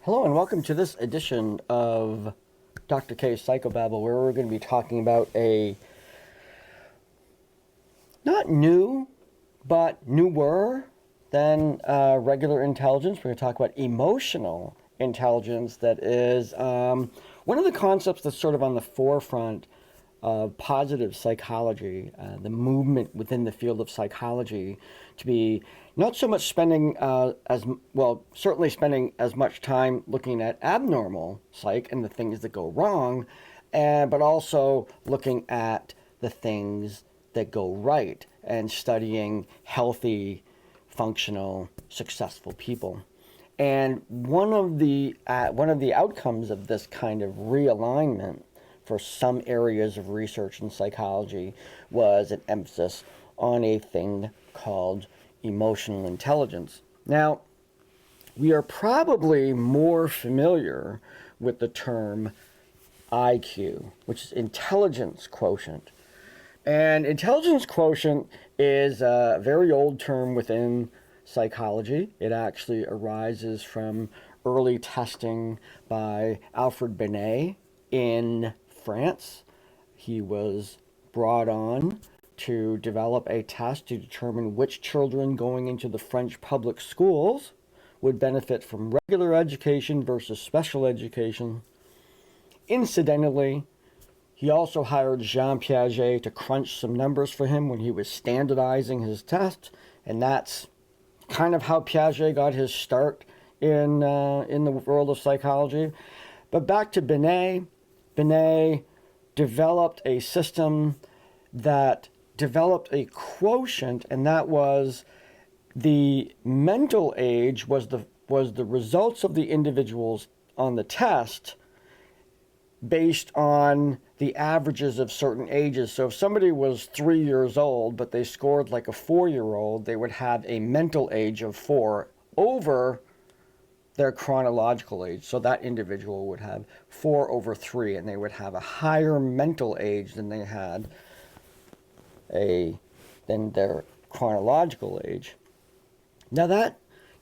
Hello and welcome to this edition of Dr. K's Psychobabble, where we're going to be talking about a not new, but newer than regular intelligence. We're going to talk about emotional intelligence. That is one of the concepts that's sort of on the forefront of positive psychology, the movement within the field of psychology to be not so much spending certainly spending as much time looking at abnormal psych and the things that go wrong, but also looking at the things that go right and studying healthy, functional, successful people. And one of the outcomes of this kind of realignment for some areas of research in psychology was an emphasis on a thing called emotional intelligence. Now, we are probably more familiar with the term IQ, which is intelligence quotient. And intelligence quotient is a very old term within psychology. It actually arises from early testing by Alfred Binet in France. He was brought on to develop a test to determine which children going into the French public schools would benefit from regular education versus special education. Incidentally, he also hired Jean Piaget to crunch some numbers for him when he was standardizing his test, and that's kind of how Piaget got his start in the world of psychology. But back to Binet. Binet developed a system that developed a quotient, and that was the mental age was the results of the individuals on the test based on the averages of certain ages. So if somebody was 3 years old, but they scored like a 4-year-old, they would have a mental age of 4 over their chronological age. So that individual would have 4 over 3, and they would have a higher mental age than they had than their chronological age. Now that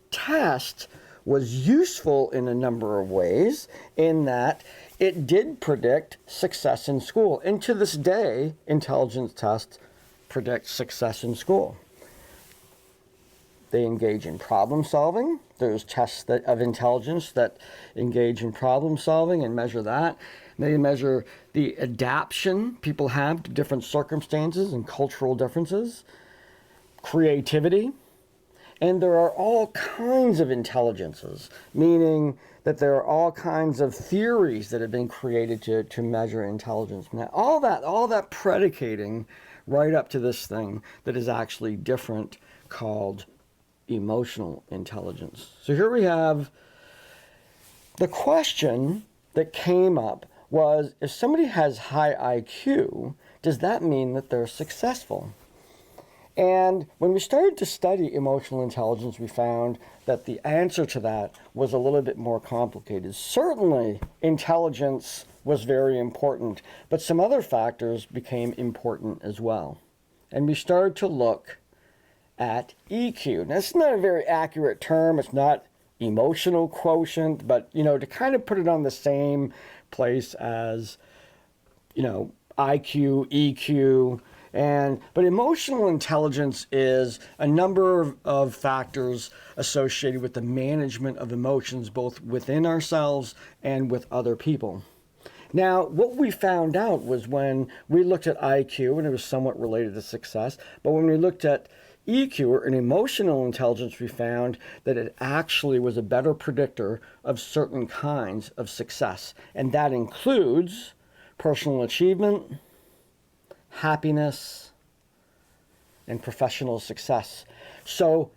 test was useful in a number of ways in that it did predict success in school. And to this day, intelligence tests predict success in school. They engage in problem solving. There's tests of intelligence that engage in problem solving and measure that. They measure the adaptation people have to different circumstances and cultural differences, creativity, and there are all kinds of intelligences, meaning that there are all kinds of theories that have been created to measure intelligence. Now, all that predicating right up to this thing that is actually different called emotional intelligence. So here we have the question that came up was, if somebody has high IQ, does that mean that they're successful? And when we started to study emotional intelligence, we found that the answer to that was a little bit more complicated. Certainly, intelligence was very important, but some other factors became important as well. And we started to look at EQ. Now, it's not a very accurate term. It's not emotional quotient, but, to kind of put it on the same place as, IQ, EQ, but emotional intelligence is a number of factors associated with the management of emotions, both within ourselves and with other people. Now, what we found out was when we looked at IQ, and it was somewhat related to success, but when we looked at EQ, or emotional intelligence, we found that it actually was a better predictor of certain kinds of success. And that includes personal achievement, happiness, and professional success. So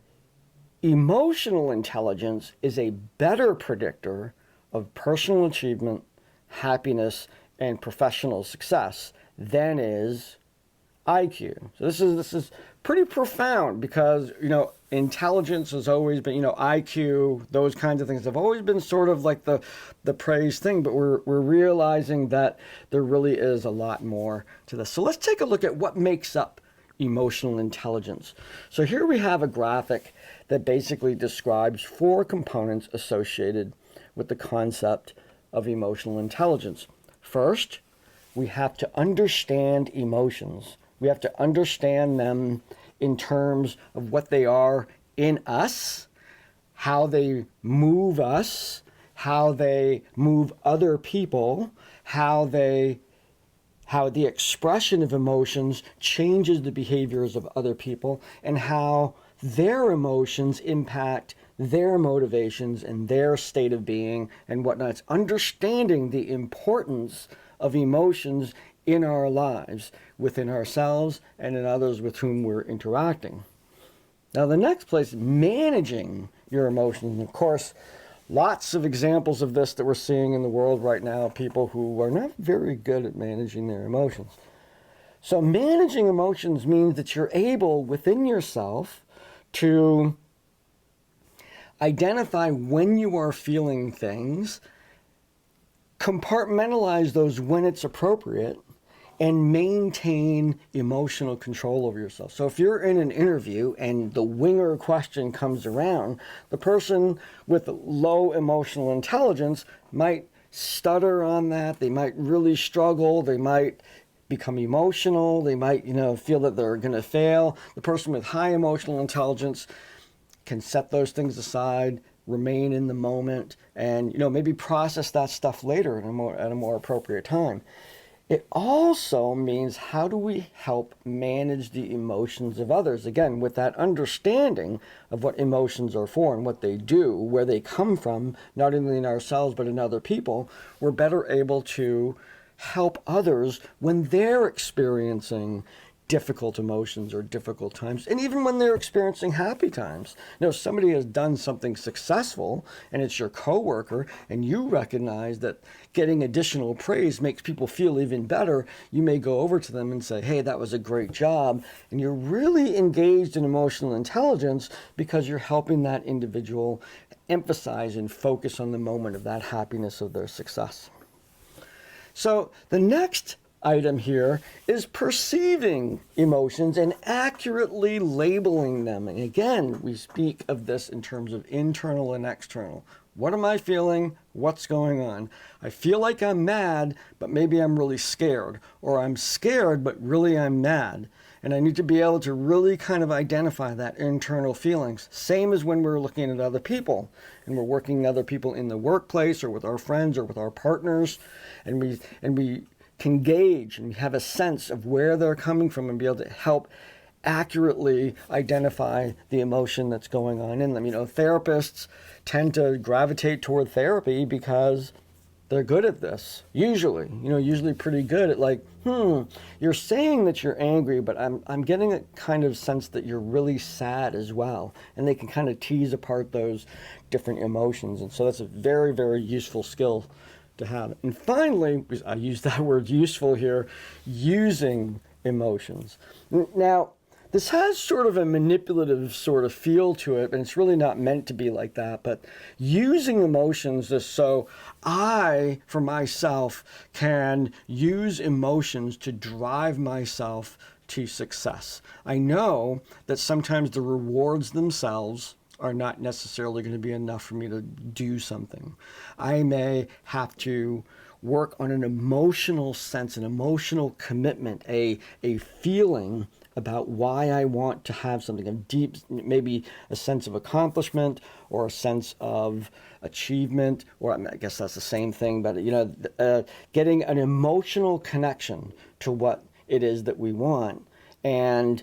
emotional intelligence is a better predictor of personal achievement, happiness, and professional success than is IQ. So this is pretty profound because, intelligence has always been, IQ, those kinds of things have always been sort of like the praised thing, but we're realizing that there really is a lot more to this. So let's take a look at what makes up emotional intelligence. So here we have a graphic that basically describes 4 components associated with the concept of emotional intelligence. First, we have to understand emotions. We have to understand them in terms of what they are in us, how they move us, how they move other people, how the expression of emotions changes the behaviors of other people, and how their emotions impact their motivations and their state of being and whatnot. It's understanding the importance of emotions in our lives, within ourselves and in others with whom we're interacting. Now, the next place, managing your emotions. And of course, lots of examples of this that we're seeing in the world right now, people who are not very good at managing their emotions. So managing emotions means that you're able within yourself to identify when you are feeling things, compartmentalize those when it's appropriate, and maintain emotional control over yourself. So if you're in an interview and the winger question comes around, the person with low emotional intelligence might stutter on that. They might really struggle. They might become emotional. They might, feel that they're going to fail. The person with high emotional intelligence can set those things aside, remain in the moment, and maybe process that stuff later at a more appropriate time. It also means, how do we help manage the emotions of others? Again, with that understanding of what emotions are for and what they do, where they come from, not only in ourselves but in other people, we're better able to help others when they're experiencing difficult emotions or difficult times, and even when they're experiencing happy times. Somebody has done something successful and it's your coworker, and you recognize that getting additional praise makes people feel even better. You may go over to them and say, hey, that was a great job. And you're really engaged in emotional intelligence because you're helping that individual emphasize and focus on the moment of that happiness of their success. So the next item here is perceiving emotions and accurately labeling them. And again, we speak of this in terms of internal and external. What am I feeling? What's going on? I feel like I'm mad, but maybe I'm really scared. Or I'm scared, but really I'm mad. And I need to be able to really kind of identify that internal feelings. Same as when we're looking at other people and we're working with other people in the workplace or with our friends or with our partners, and we can gauge and have a sense of where they're coming from and be able to help accurately identify the emotion that's going on in them. Therapists tend to gravitate toward therapy because they're good at this. Usually pretty good at you're saying that you're angry, but I'm getting a kind of sense that you're really sad as well. And they can kind of tease apart those different emotions. And so that's a very, very useful skill to have. And finally, I use that word useful here, using emotions. Now, this has sort of a manipulative sort of feel to it, and it's really not meant to be like that, but using emotions is so I, for myself, can use emotions to drive myself to success. I know that sometimes the rewards themselves are not necessarily going to be enough for me to do something. I may have to work on an emotional sense, an emotional commitment, a feeling about why I want to have something, a deep, maybe a sense of accomplishment or a sense of achievement, or I guess that's the same thing, but getting an emotional connection to what it is that we want, and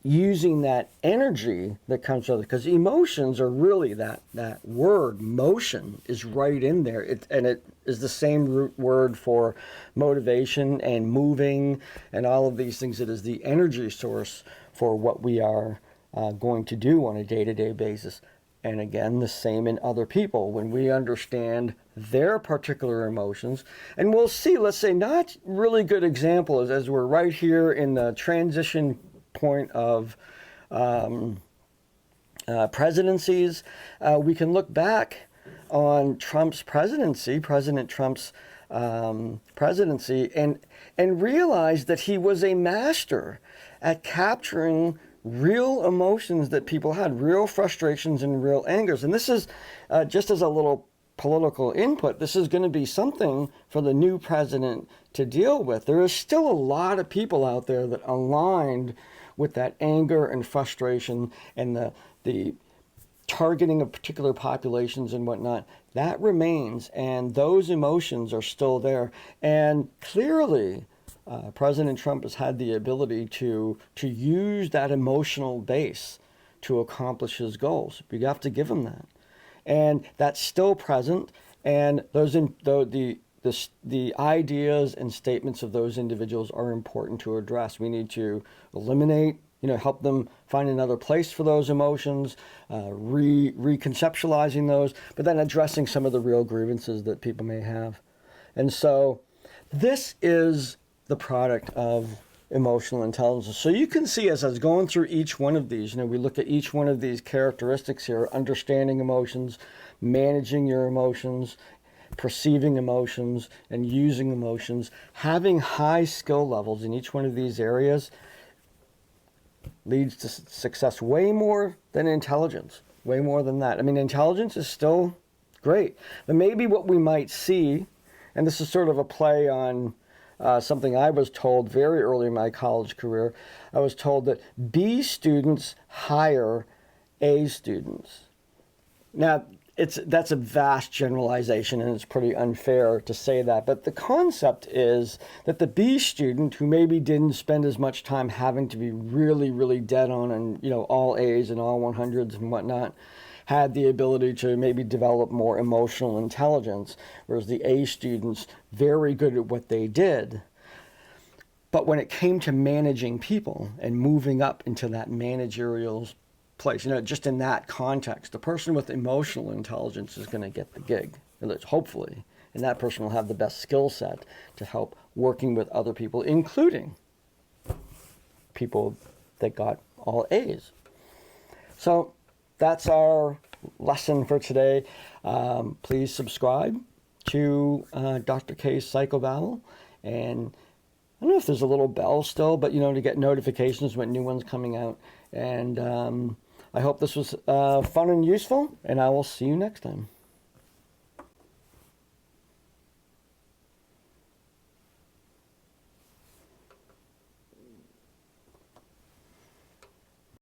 using that energy that comes from it, because emotions are really that word motion is right in there, and it is the same root word for motivation and moving and all of these things. It is the energy source for what we are going to do on a day-to-day basis. And again, the same in other people. When we understand their particular emotions, and we'll see, let's say, not really good example is as we're right here in the transition point of presidencies, we can look back on Trump's presidency, President Trump's presidency, and realize that he was a master at capturing real emotions that people had, real frustrations and real angers. And this is just as a little political input, this is going to be something for the new president to deal with. There is still a lot of people out there that aligned with that anger and frustration and the targeting of particular populations and whatnot. That remains, and those emotions are still there. And clearly, President Trump has had the ability to use that emotional base to accomplish his goals. You have to give him that. And that's still present, and the ideas and statements of those individuals are important to address. We need to eliminate, help them find another place for those emotions, reconceptualizing those, but then addressing some of the real grievances that people may have. And so this is the product of emotional intelligence. So you can see, as I was going through each one of these, we look at each one of these characteristics here: understanding emotions, managing your emotions, perceiving emotions, and using emotions. Having high skill levels in each one of these areas leads to success way more than intelligence, way more than that. I mean, intelligence is still great, but maybe what we might see, and this is sort of a play on something I was told very early in my college career. I was told that B students hire A students. Now, that's a vast generalization, and it's pretty unfair to say that. But the concept is that the B student, who maybe didn't spend as much time having to be really, really dead on and all A's and all 100s and whatnot, had the ability to maybe develop more emotional intelligence, whereas the A students, very good at what they did. But when it came to managing people and moving up into that managerial place, just in that context, the person with emotional intelligence is going to get the gig, hopefully, and that person will have the best skill set to help working with other people, including people that got all A's. So that's our lesson for today. Please subscribe to Dr. K's Psychobabble, and I don't know if there's a little bell still, but to get notifications when new ones coming out. And I hope this was fun and useful, and I will see you next time.